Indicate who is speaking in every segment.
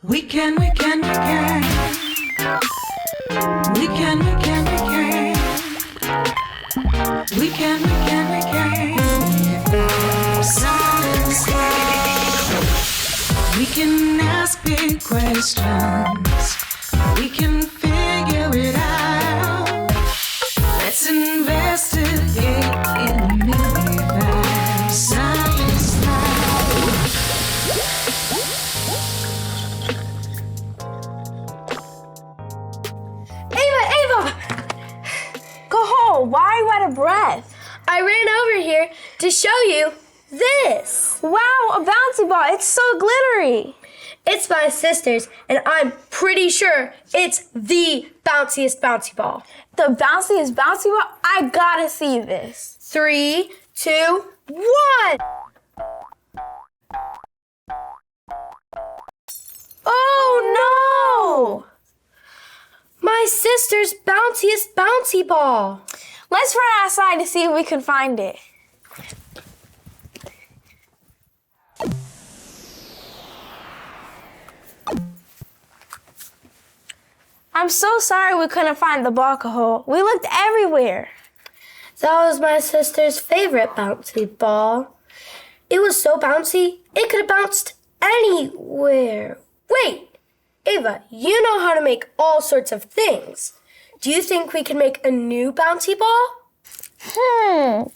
Speaker 1: We can. We can. Science Lab. We can ask big questions. We can figure it out. Let's investigate in the Fab Science Lab.
Speaker 2: Ava!
Speaker 3: Cathal, why are you out of breath?
Speaker 2: I ran over here to show you this.
Speaker 3: Wow, a bouncy ball. It's so glittery.
Speaker 2: It's my sister's, and I'm pretty sure it's the bounciest bouncy ball.
Speaker 3: The bounciest bouncy ball? I gotta see this.
Speaker 2: 3, 2, 1.
Speaker 3: Oh no!
Speaker 2: My sister's bounciest bouncy ball.
Speaker 3: Let's run outside to see if we can find it. I'm so sorry we couldn't find the ball, Cathal. We looked everywhere.
Speaker 2: That was my sister's favorite bouncy ball. It was so bouncy, it could have bounced anywhere. Wait, Ava, you know how to make all sorts of things. Do you think we can make a new bouncy ball?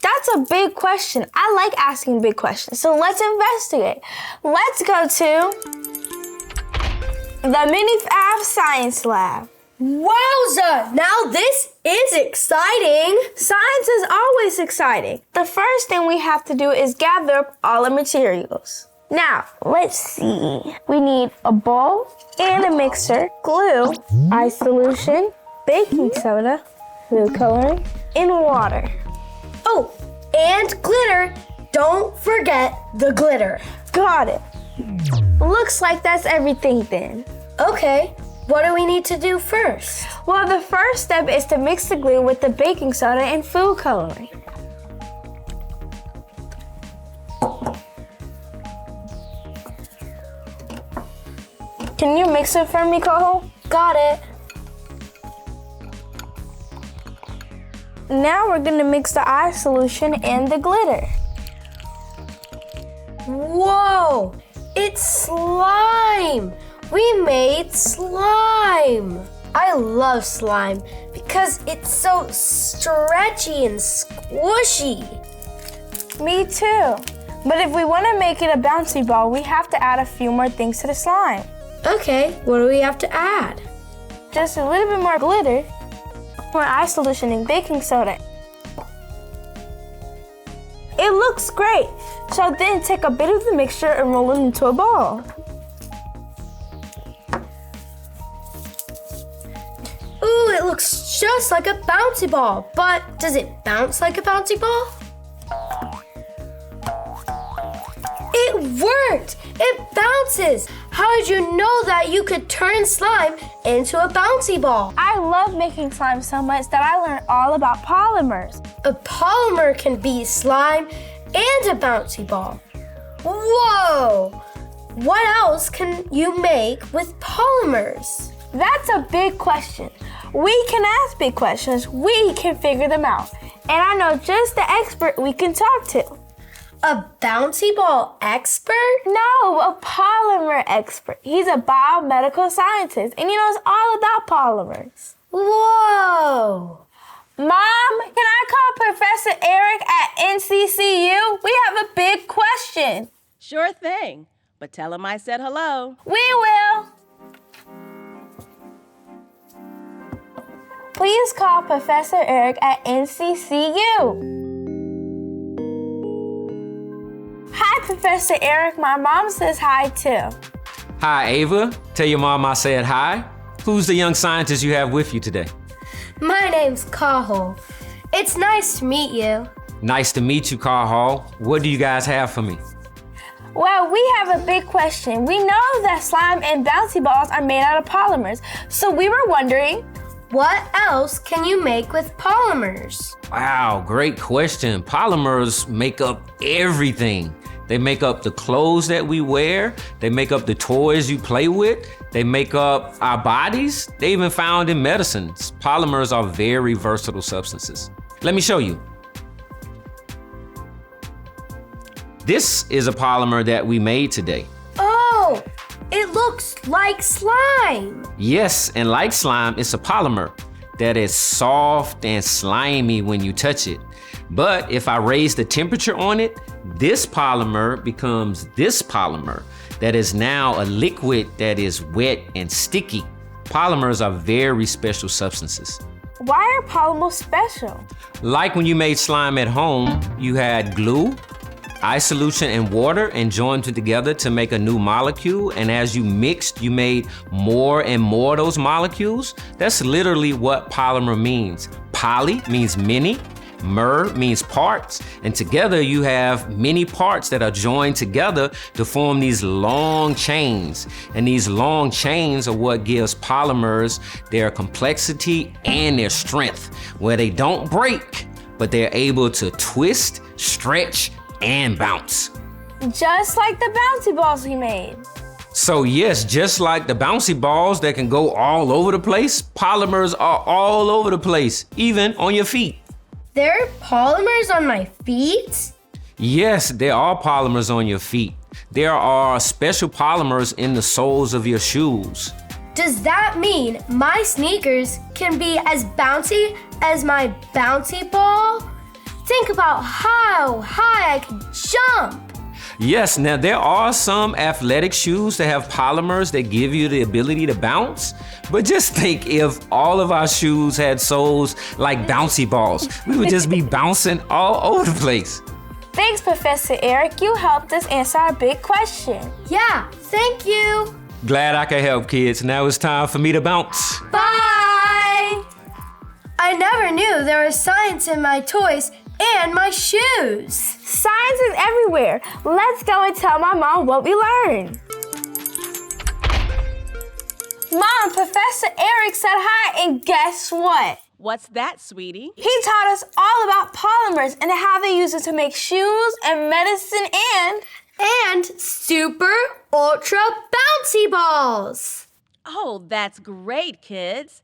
Speaker 3: That's a big question. I like asking big questions, so let's investigate. Let's go to the mini Fab Science Lab.
Speaker 2: Wowza! Now this is exciting.
Speaker 3: Science is always exciting. The first thing we have to do is gather up all the materials. Now, let's see. We need a bowl and a mixer, glue, ice solution, baking soda, food coloring, and water.
Speaker 2: Oh, and glitter. Don't forget the glitter.
Speaker 3: Got it. Looks like that's everything then.
Speaker 2: Okay, what do we need to do first?
Speaker 3: Well, the first step is to mix the glue with the baking soda and food coloring. Can you mix it for me, Cathal?
Speaker 2: Got it.
Speaker 3: Now we're gonna mix the ice solution and the glitter.
Speaker 2: Whoa, it's slime. We made slime. I love slime because it's so stretchy and squishy.
Speaker 3: Me too. But if we want to make it a bouncy ball, we have to add a few more things to the slime.
Speaker 2: Okay, what do we have to add?
Speaker 3: Just a little bit more glitter, more ice solution and baking soda. It looks great. So then take a bit of the mixture and roll it into a ball.
Speaker 2: Ooh, it looks just like a bouncy ball, but does it bounce like a bouncy ball? It worked! It bounces! How did you know that you could turn slime into a bouncy ball?
Speaker 3: I love making slime so much that I learned all about polymers.
Speaker 2: A polymer can be slime and a bouncy ball. Whoa! What else can you make with polymers?
Speaker 3: That's a big question. We can ask big questions. We can figure them out. And I know just the expert we can talk to.
Speaker 2: A bouncy ball expert?
Speaker 3: No, a polymer expert. He's a biomedical scientist and he knows all about polymers.
Speaker 2: Whoa!
Speaker 3: Mom, can I call Professor Eric at NCCU? We have a big question.
Speaker 4: Sure thing, but tell him I said hello.
Speaker 3: We will. Please call Professor Eric at NCCU. Hi, Professor Eric. My mom says hi, too.
Speaker 5: Hi, Ava. Tell your mom I said hi. Who's the young scientist you have with you today?
Speaker 2: My name's Cathal. It's nice to meet you.
Speaker 5: Nice to meet you, Cathal. What do you guys have for me?
Speaker 3: Well, we have a big question. We know that slime and bouncy balls are made out of polymers, so we were wondering,
Speaker 2: what else can you make with polymers?
Speaker 5: Wow, great question. Polymers make up everything. They make up the clothes that we wear. They make up the toys you play with. They make up our bodies. They even found in medicines. Polymers are very versatile substances. Let me show you. This is a polymer that we made today.
Speaker 2: Oh, it looks like slime.
Speaker 5: Yes, and like slime, it's a polymer that is soft and slimy when you touch it. But if I raise the temperature on it, this polymer becomes this polymer that is now a liquid that is wet and sticky. Polymers are very special substances.
Speaker 3: Why are polymers special?
Speaker 5: Like when you made slime at home, you had glue, ice solution, and water and joined it together to make a new molecule. And as you mixed, you made more and more of those molecules. That's literally what polymer means. Poly means many. Mer means parts, and together you have many parts that are joined together to form these long chains. And these long chains are what gives polymers their complexity and their strength, where they don't break, but they're able to twist, stretch, and bounce.
Speaker 3: Just like the bouncy balls we made.
Speaker 5: So yes, just like the bouncy balls that can go all over the place, polymers are all over the place, even on your feet.
Speaker 2: There are polymers on my feet?
Speaker 5: Yes, there are polymers on your feet. There are special polymers in the soles of your shoes.
Speaker 2: Does that mean my sneakers can be as bouncy as my bouncy ball? Think about how high I can jump.
Speaker 5: Yes, now there are some athletic shoes that have polymers that give you the ability to bounce. But just think if all of our shoes had soles like bouncy balls, we would just be bouncing all over the place.
Speaker 3: Thanks, Professor Eric. You helped us answer our big question.
Speaker 2: Yeah, thank you.
Speaker 5: Glad I could help, kids. Now it's time for me to bounce.
Speaker 2: Bye! I never knew there was science in my toys and my shoes.
Speaker 3: Science is everywhere. Let's go and tell my mom what we learned. Mom, Professor Eric said hi, and guess what?
Speaker 4: What's that, sweetie?
Speaker 3: He taught us all about polymers and how they use it to make shoes and medicine
Speaker 2: and super ultra bouncy balls.
Speaker 4: Oh, that's great, kids.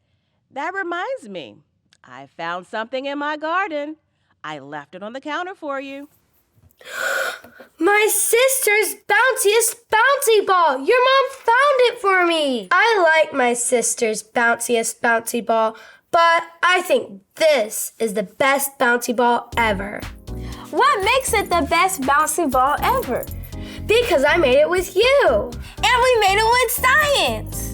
Speaker 4: That reminds me. I found something in my garden. I left it on the counter for you.
Speaker 2: My sister's bounciest bouncy ball. Your mom found it for me. I like my sister's bounciest bouncy ball, but I think this is the best bouncy ball ever.
Speaker 3: What makes it the best bouncy ball ever?
Speaker 2: Because I made it with you.
Speaker 3: And we made it with science.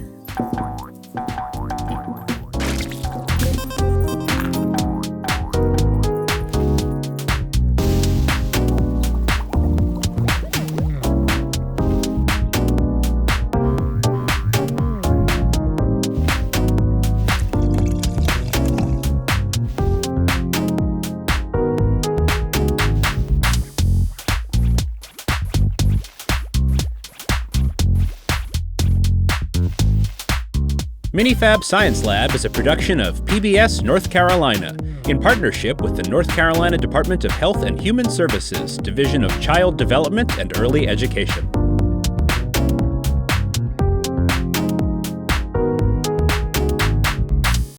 Speaker 6: Mini Fab Science Lab is a production of PBS North Carolina in partnership with the North Carolina Department of Health and Human Services, Division of Child Development and Early Education.